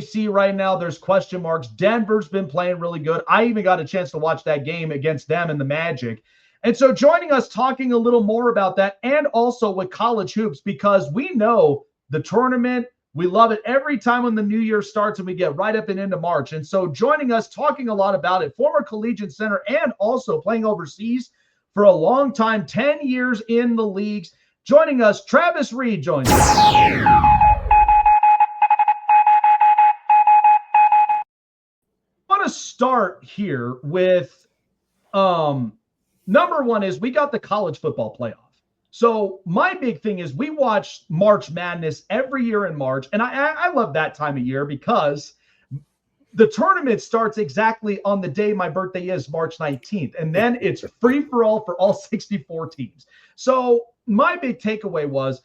see right now, there's question marks. Denver's been playing really good. I even got a chance to watch that game against them and the Magic. And so joining us talking a little more about that and also with college hoops, because we know the tournament, we love it every time when the new year starts and we get right up and into March. And so joining us, talking a lot about it, former Collegiate center and also playing overseas for a long time, 10 years in the leagues. Joining us, Travis Reed joins us. To start here with number one is we got the college football playoff. So my big thing is we watch March Madness every year in March, and I love that time of year because the tournament starts exactly on the day my birthday is, March 19th, and then it's free for all 64 teams. So my big takeaway was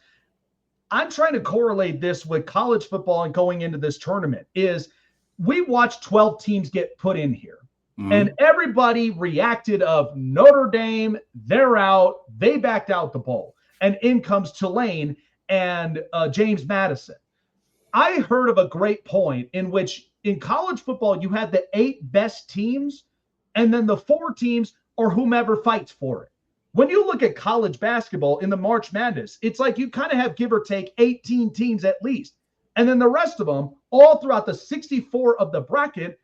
I'm trying to correlate this with college football and going into this tournament is we watched 12 teams get put in here. Mm-hmm. And everybody reacted of Notre Dame, they're out, they backed out the bowl. And in comes Tulane and James Madison. I heard of a great point in which in college football, you had the 8 best teams, and then the 4 teams or whomever fights for it. When you look at college basketball in the March Madness, it's like you kind of have give or take 18 teams at least. And then the rest of them, all throughout the 64 of the bracket,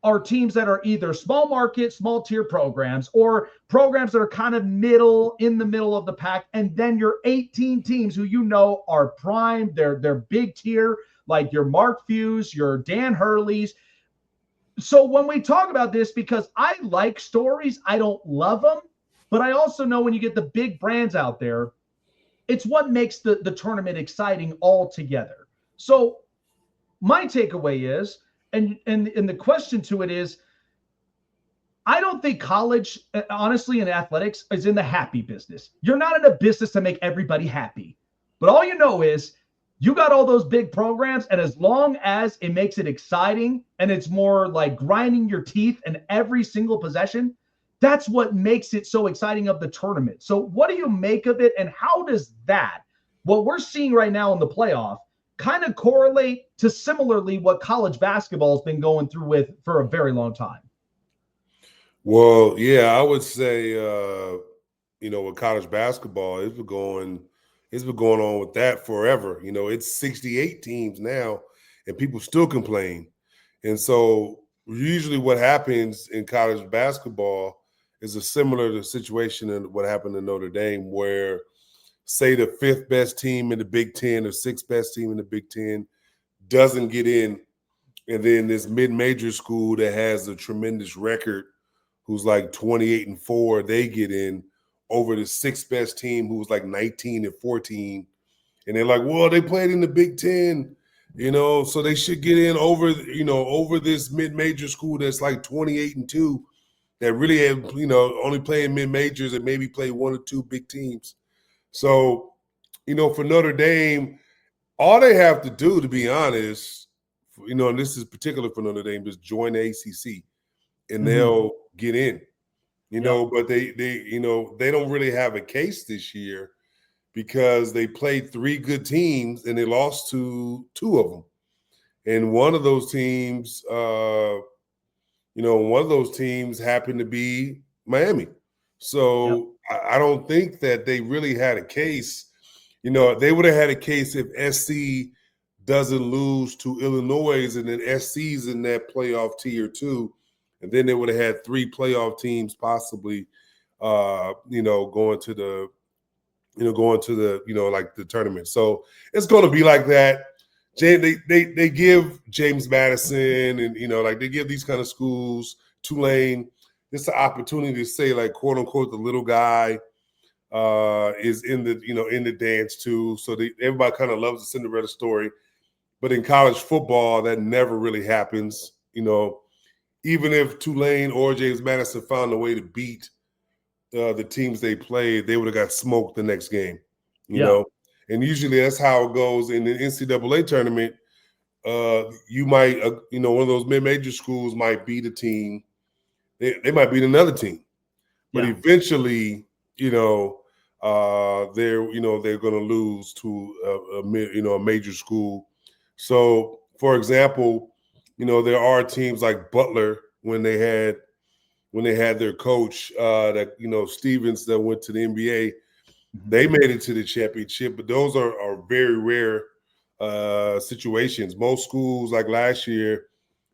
are teams that are either small market, small tier programs, or programs that are kind of in the middle of the pack. And then your 18 teams who you know are prime, they're big tier, like your Mark Few's, your Dan Hurley's. So when we talk about this, because I like stories, I don't love them, but I also know when you get the big brands out there, it's what makes the tournament exciting altogether. So my takeaway is, and the question to it is, I don't think college, honestly, in athletics is in the happy business. You're not in a business to make everybody happy. But all you know is you got all those big programs, and as long as it makes it exciting and it's more like grinding your teeth in every single possession, that's what makes it so exciting of the tournament. So what do you make of it, and how does that, what we're seeing right now in the playoff, kind of correlate to similarly what college basketball has been going through with for a very long time? Well, yeah, I would say, with college basketball, it's been going on with that forever. It's 68 teams now, and people still complain. And so usually what happens in college basketball is a similar situation in what happened in Notre Dame, where say the 5th best team in the Big Ten or 6th best team in the Big Ten doesn't get in. And then this mid-major school that has a tremendous record, who's like 28-4, they get in over the 6th best team who's like 19-14. And they're like, well, they played in the Big Ten, so they should get in over this mid-major school that's like 28-2 that really have, only playing mid-majors and maybe play 1 or 2 big teams. So, for Notre Dame, all they have to do, to be honest, and this is particular for Notre Dame, is join the ACC, and they'll get in. But they don't really have a case this year because they played 3 good teams and they lost to 2 of them, and one of those teams, happened to be Miami. So I don't think that they really had a case. They would have had a case if SC doesn't lose to Illinois and then SC's in that playoff tier 2, and then they would have had 3 playoff teams possibly, going to the the tournament. So it's going to be like that. They give James Madison and they give these kind of schools, Tulane, it's an opportunity to say, like, quote unquote, the little guy is in the dance too. So everybody kind of loves the Cinderella story, but in college football that never really happens. Even if Tulane or James Madison found a way to beat the teams they played, they would have got smoked the next game. You know, and usually that's how it goes in the NCAA tournament. You might, one of those mid-major schools might beat a team. They might beat another team, but eventually, they're going to lose to a major school. So, for example, there are teams like Butler when they had their coach that Stevens that went to the NBA. They made it to the championship, but those are very rare situations. Most schools, like last year,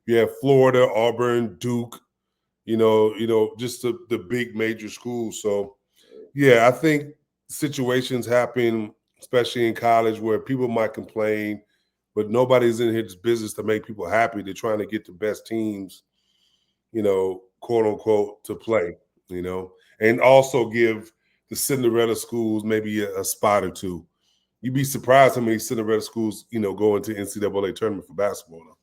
you have Florida, Auburn, Duke, just the big major schools. So, yeah, I think situations happen, especially in college, where people might complain, but nobody's in his business to make people happy. They're trying to get the best teams, quote unquote, to play, and also give the Cinderella schools maybe a spot or two. You'd be surprised how many Cinderella schools, go into NCAA tournament for basketball now.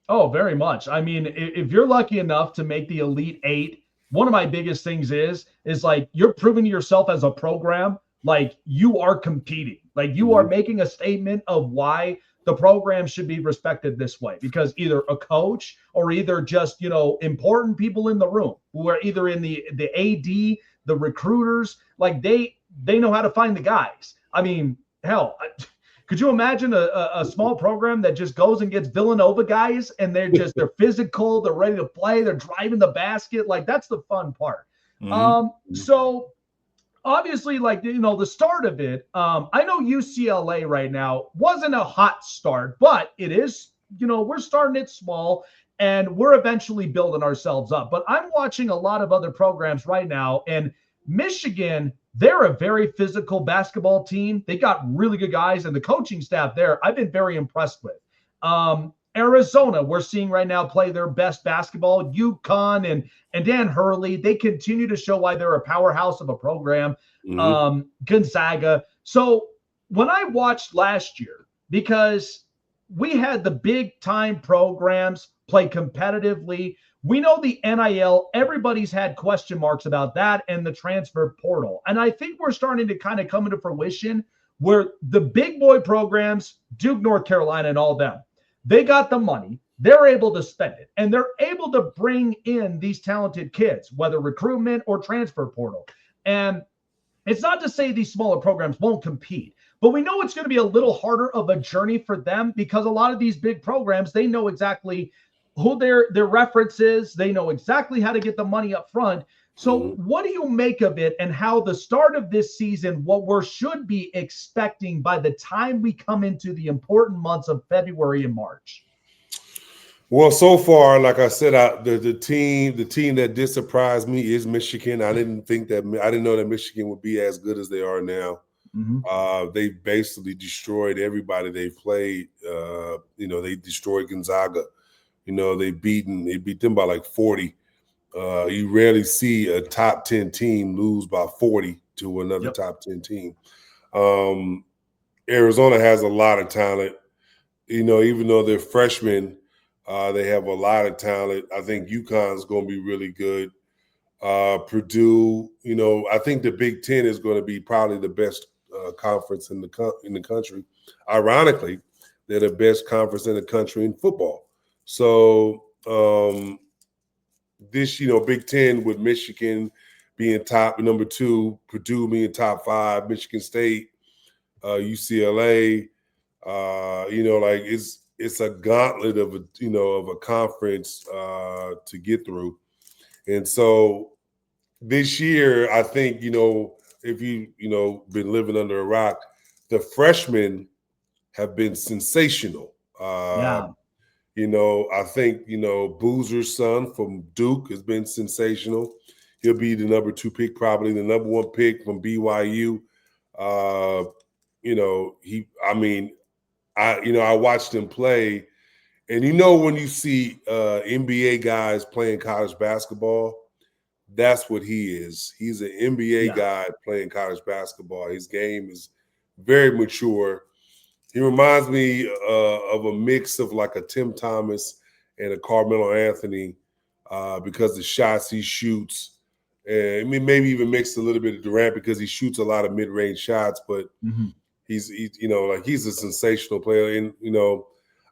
Oh, very much. I mean, if you're lucky enough to make the Elite Eight, one of my biggest things is like you're proving to yourself as a program, like you are competing, like you are making a statement of why the program should be respected this way, because either a coach or either just, important people in the room who are either in the AD, the recruiters, like they know how to find the guys. I mean, hell, could you imagine a small program that just goes and gets Villanova guys and they're physical, they're ready to play, they're driving the basket? Like, that's the fun part. So obviously, like, the start of it, I know UCLA right now wasn't a hot start, but it is, we're starting it small and we're eventually building ourselves up. But I'm watching a lot of other programs right now, and Michigan, they're a very physical basketball team. They got really good guys, and the coaching staff there, I've been very impressed with. Arizona, we're seeing right now play their best basketball. UConn and Dan Hurley, they continue to show why they're a powerhouse of a program. Gonzaga. So when I watched last year, because we had the big time programs play competitively, we know the NIL, everybody's had question marks about that and the transfer portal. And I think we're starting to kind of come into fruition where the big boy programs, Duke, North Carolina, and all them, they got the money. They're able to spend it, and they're able to bring in these talented kids, whether recruitment or transfer portal. And it's not to say these smaller programs won't compete, but we know it's going to be a little harder of a journey for them because a lot of these big programs, they know exactly who their reference is. They know exactly how to get the money up front. So what do you make of it, and how the start of this season, what we should be expecting by the time we come into the important months of February and March? Well, so far, like I said, the team that did surprise me is Michigan. I didn't know that Michigan would be as good as they are now. They basically destroyed everybody they played. They destroyed Gonzaga. They beat them by like 40. You rarely see a top 10 team lose by 40 to another top 10 team. Arizona has a lot of talent. Even though they're freshmen, they have a lot of talent. I think UConn's going to be really good. Purdue, I think the Big Ten is going to be probably the best conference in the country. Ironically, they're the best conference in the country in football. So this, Big Ten with Michigan being top number 2, Purdue being top 5, Michigan State, UCLA, like it's a gauntlet of a conference to get through. And so this year, I think, if you, been living under a rock, the freshmen have been sensational. I think, Boozer's son from Duke has been sensational. He'll be the number 2 pick, probably the number 1 pick from BYU. I watched him play, and when you see NBA guys playing college basketball, that's what he is. He's an NBA guy playing college basketball. His game is very mature. He reminds me of a mix of like a Tim Thomas and a Carmelo Anthony because the shots he shoots. And maybe even mixed a little bit of Durant because he shoots a lot of mid-range shots, but he's a sensational player. And,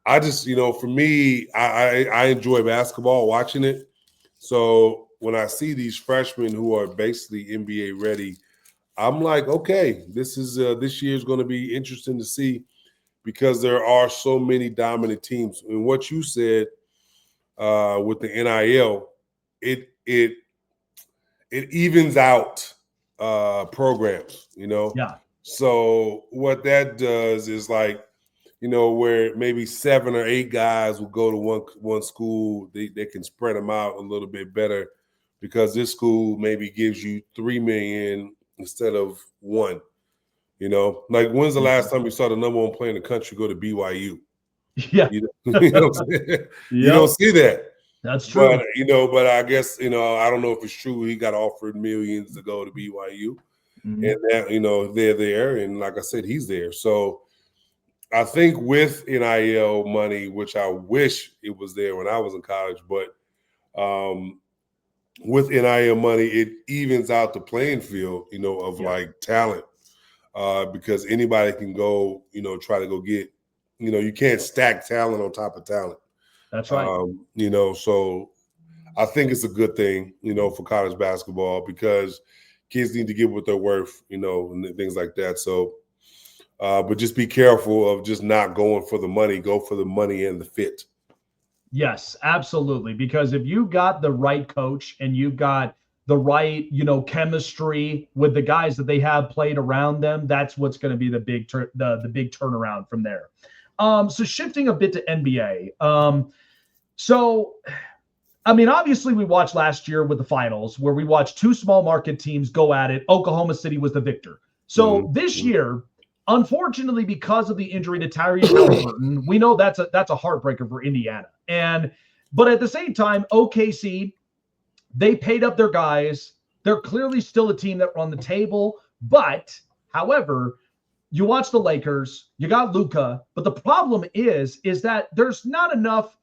I just, for me, I enjoy basketball, watching it. So when I see these freshmen who are basically NBA ready, I'm like, okay, this year is going to be interesting to see because there are so many dominant teams. And what you said, with the NIL, it evens out programs, Yeah. So what that does is like, where maybe 7 or 8 guys will go to one school, they can spread them out a little bit better because this school maybe gives you $3 million instead of 1. Like when's the last time you saw the number 1 player in the country go to BYU? Yeah. You know what I'm saying? You don't Yep. see that. That's But true. but I guess I don't know if it's true. He got offered millions to go to BYU, Mhm. and that they're there, and like I said, he's there. So I think with NIL money, which I wish it was there when I was in college, but with NIL money, it evens out the playing field, of Yeah. like talent, because anybody can go, try to go get, you can't stack talent on top of talent. That's right. So I think it's a good thing, for college basketball because kids need to get what they're worth, and things like that. So, but just be careful of just not going for the money. Go for the money and the fit. Yes, absolutely. Because if you got the right coach and you've got the right, chemistry with the guys that they have played around them, that's what's going to be the big turnaround from there. So shifting a bit to NBA. So I mean, obviously, we watched last year with the finals where we watched 2 small market teams go at it. Oklahoma City was the victor. So this Mm-hmm. year, unfortunately, because of the injury to Tyrese Halliburton, we know that's a heartbreaker for Indiana. But at the same time, OKC, they paid up their guys. They're clearly still a team that were on the table. But however, you watch the Lakers, you got Luka, but the problem is that there's not enough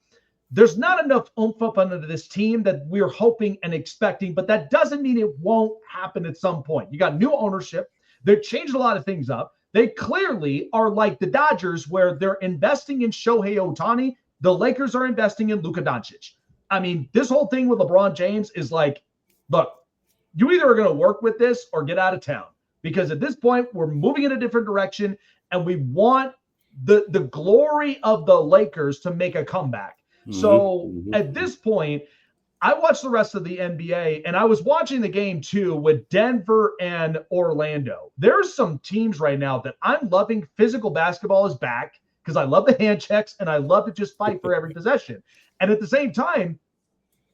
oomph up under this team that we're hoping and expecting, but that doesn't mean it won't happen at some point. You got new ownership. They've changed a lot of things up. They clearly are like the Dodgers, where they're investing in Shohei Ohtani. The Lakers are investing in Luka Doncic. I mean, this whole thing with LeBron James is like, look, you either are going to work with this or get out of town. Because at this point, we're moving in a different direction, and we want the glory of the Lakers to make a comeback. So at this point, I watched the rest of the NBA, and I was watching the game too with Denver and Orlando. There's some teams right now that I'm loving. Physical basketball is back because I love the hand checks and I love to just fight for every possession. And at the same time,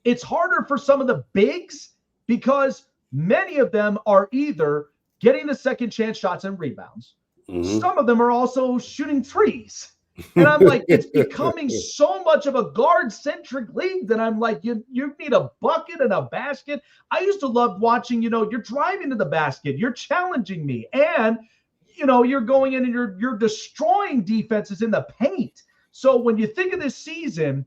it's harder for some of the bigs because many of them are either getting the second chance shots and rebounds. Some of them are also shooting threes. And I'm like, it's becoming so much of a guard-centric league that I'm like, you need a bucket and a basket. I used to love watching, you're driving to the basket, you're challenging me, and you're going in and you're destroying defenses in the paint. So when you think of this season,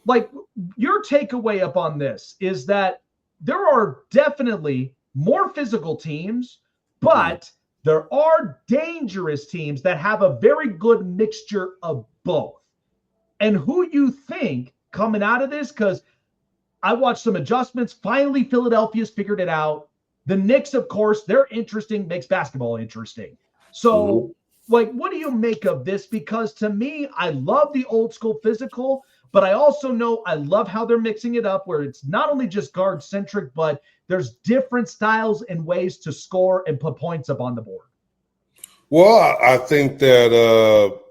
like your takeaway up on this is that there are definitely more physical teams, but there are dangerous teams that have a very good mixture of both. And who you think coming out of this, because I watched some adjustments. Finally, Philadelphia's figured it out. The Knicks, of course, they're interesting, makes basketball interesting. So, like, what do you make of this? Because to me, I love the old school physical, but I also know I love how they're mixing it up where it's not only just guard centric, but there's different styles and ways to score and put points up on the board. Well, I think that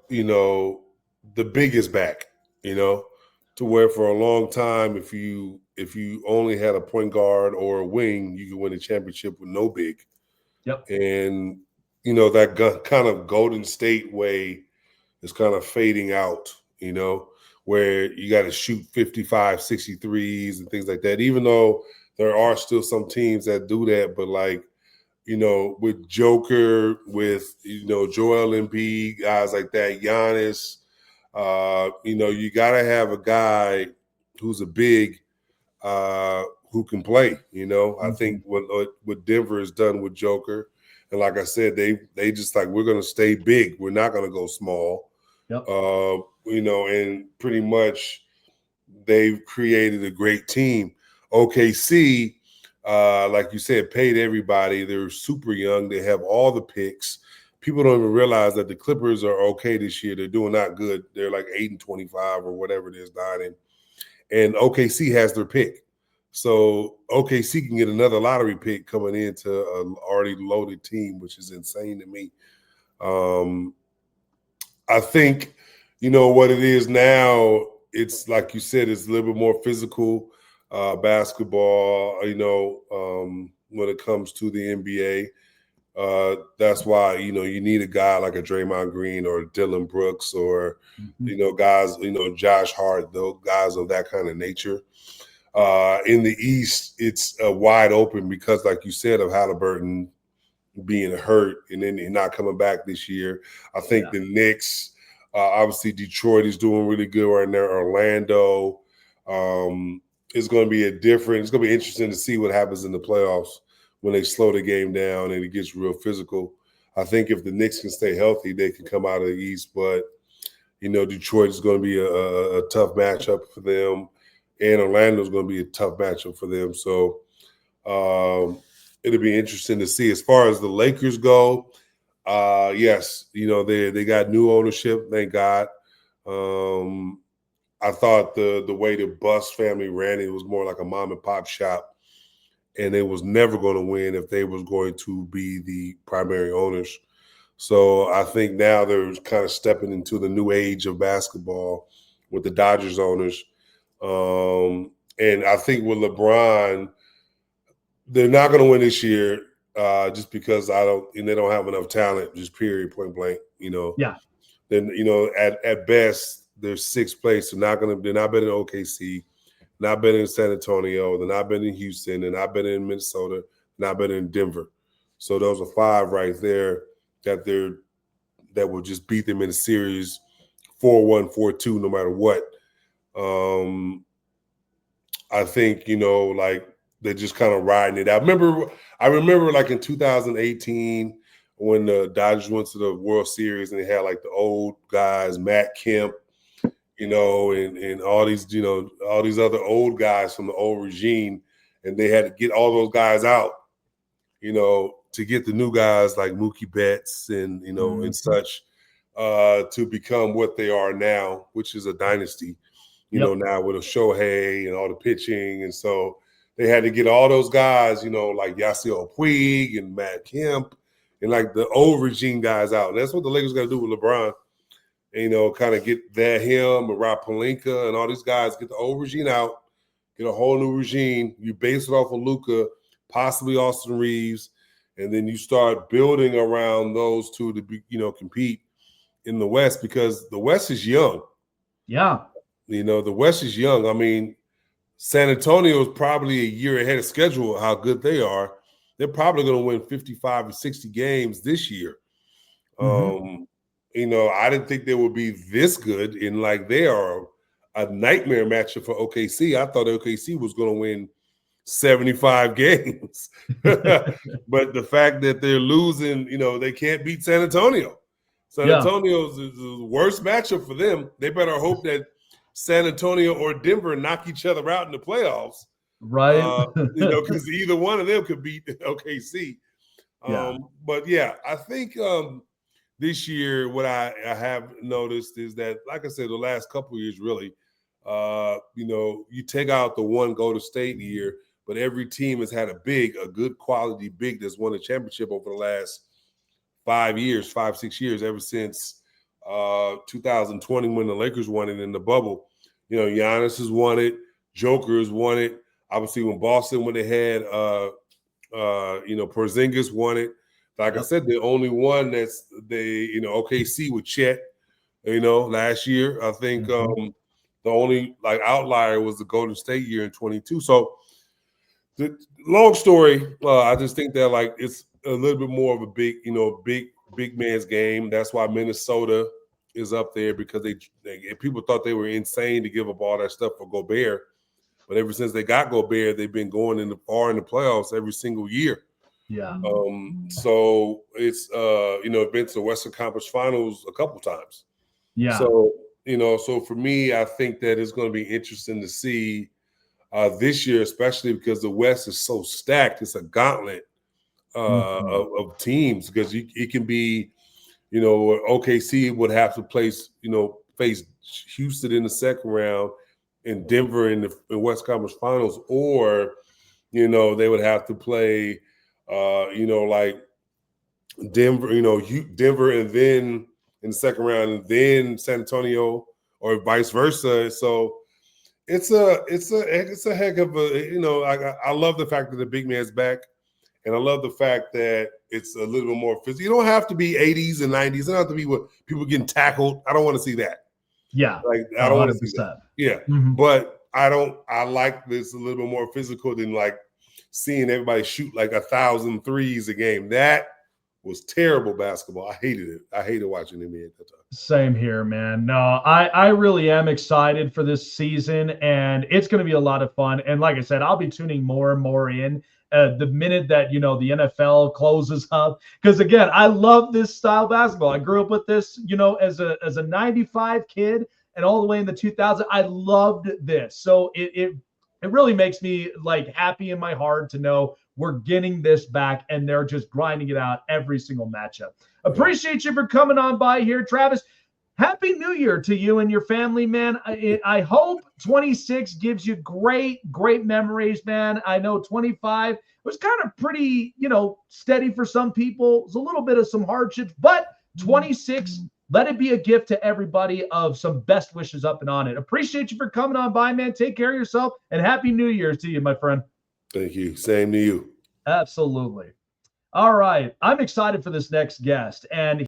the big is back, to where for a long time, if you only had a point guard or a wing, you could win a championship with no big. Yep. And that kind of Golden State way is kind of fading out, where you got to shoot 55, 63s and things like that, even though there are still some teams that do that. But like, with Joker, with, Joel Embiid, guys like that, Giannis, you got to have a guy who's a big who can play, I think what Denver has done with Joker, and like I said, they just like, we're going to stay big. We're not going to go small. Yep. And pretty much they've created a great team. OKC, like you said, paid everybody. They're super young. They have all the picks. People don't even realize that the Clippers are okay this year. They're doing not good. They're like 8-25 or whatever it is, 9. and OKC has their pick. So OKC can get another lottery pick coming into an already loaded team, which is insane to me. I think, what it is now, it's like you said, it's a little bit more physical basketball, when it comes to the NBA. That's why, you need a guy like a Draymond Green or Dylan Brooks or, guys, Josh Hart, those guys of that kind of nature. In the East, it's wide open because, like you said, of Halliburton being hurt and then not coming back this year. I think the Knicks, obviously Detroit is doing really good right now. Orlando is going to be it's going to be interesting to see what happens in the playoffs when they slow the game down and it gets real physical. I think if the Knicks can stay healthy, they can come out of the East, but Detroit is going to be a tough matchup for them, and Orlando is going to be a tough matchup for them. So it'll be interesting to see. As far as the Lakers go, yes, they got new ownership, thank God. I thought the way the Buss family ran it was more like a mom and pop shop, and they was never going to win if they was going to be the primary owners. So I think now they're kind of stepping into the new age of basketball with the Dodgers owners. And I think with LeBron, they're not going to win this year just because they don't have enough talent, just period, point blank, Yeah. Then, at best, they're sixth place. They're not better than OKC, not better than San Antonio, they're not better than Houston, they're not better than Minnesota, not better than Denver. So those are five right there that will just beat them in the series 4-1, 4-2, no matter what. I think, like they're just kind of riding it out. I remember like in 2018 when the Dodgers went to the World Series and they had like the old guys, Matt Kemp, and all these, all these other old guys from the old regime, and they had to get all those guys out, to get the new guys like Mookie Betts and, and such to become what they are now, which is a dynasty, now with a Shohei and all the pitching. And so they had to get all those guys, like Yasiel Puig and Matt Kemp and like the old regime guys out. And that's what the Lakers got to do with LeBron. And, kind of get him and Rob Pelinka and all these guys, get the old regime out, get a whole new regime. You base it off of Luka, possibly Austin Reeves, and then you start building around those two to be, compete in the West because the West is young. Yeah. The West is young. I mean, San Antonio is probably a year ahead of schedule how good they are. They're probably going to win 55 or 60 games this year. I didn't think they would be this good, and like they are a nightmare matchup for OKC. I thought OKC was going to win 75 games. But the fact that they're losing, they can't beat San Antonio. San Antonio's is the worst matchup for them. They better hope that San Antonio or Denver knock each other out in the playoffs. Right. Because either one of them could beat OKC. But yeah, I think this year what I have noticed is that, like I said, the last couple of years really, you take out the one Golden State year, but every team has had a good quality big that's won a championship over the last 5 years, 6 years, ever since 2020 when the Lakers won it in the bubble. Giannis has won it. Joker has won it. Obviously, when Boston, when they had, Porzingis won it. Like I said, the only one OKC with Chet, last year. I think the only outlier was the Golden State year in 22. So the long story, I just think that it's a little bit more of a big man's game. That's why Minnesota is up there because they people thought they were insane to give up all that stuff for Gobert. But ever since they got Gobert, they've been going far in the playoffs every single year. Yeah. So it's been to the Western Conference Finals a couple times. Yeah. So so for me, I think that it's going to be interesting to see this year, especially because the West is so stacked. It's a gauntlet of teams because it can be, OKC would have to face Houston in the second round, in Denver in the West Conference Finals, or they would have to play, like Denver, Denver, and then in the second round, and then San Antonio, or vice versa. So it's a heck of a, I love the fact that the big man's back, and I love the fact that it's a little bit more physical. You don't have to be 80s and 90s. It don't have to be what people getting tackled. I don't want to see that. Yeah, I don't want to see that. Yeah, but I like this a little bit more physical than like seeing everybody shoot like 1,000 threes a game. That was terrible basketball. I hated it. I hated watching NBA at that time. Same here, man. No, I really am excited for this season, and it's going to be a lot of fun. And like I said, I'll be tuning more and more in the minute that, the NFL closes up. Because again, I love this style of basketball. I grew up with this, as a 95 kid and all the way in the 2000s. I loved this. So it really makes me like happy in my heart to know we're getting this back, and they're just grinding it out every single matchup. Appreciate you for coming on by here, Travis. Happy New Year to you and your family, man. I hope 26 gives you great memories, man. I know 25 was kind of pretty, steady for some people. It was a little bit of some hardships, but 26, let it be a gift to everybody of some best wishes up and on it. Appreciate you for coming on by, man. Take care of yourself, and Happy New Year to you, my friend. Thank you. Same to you. Absolutely. All right. I'm excited for this next guest, and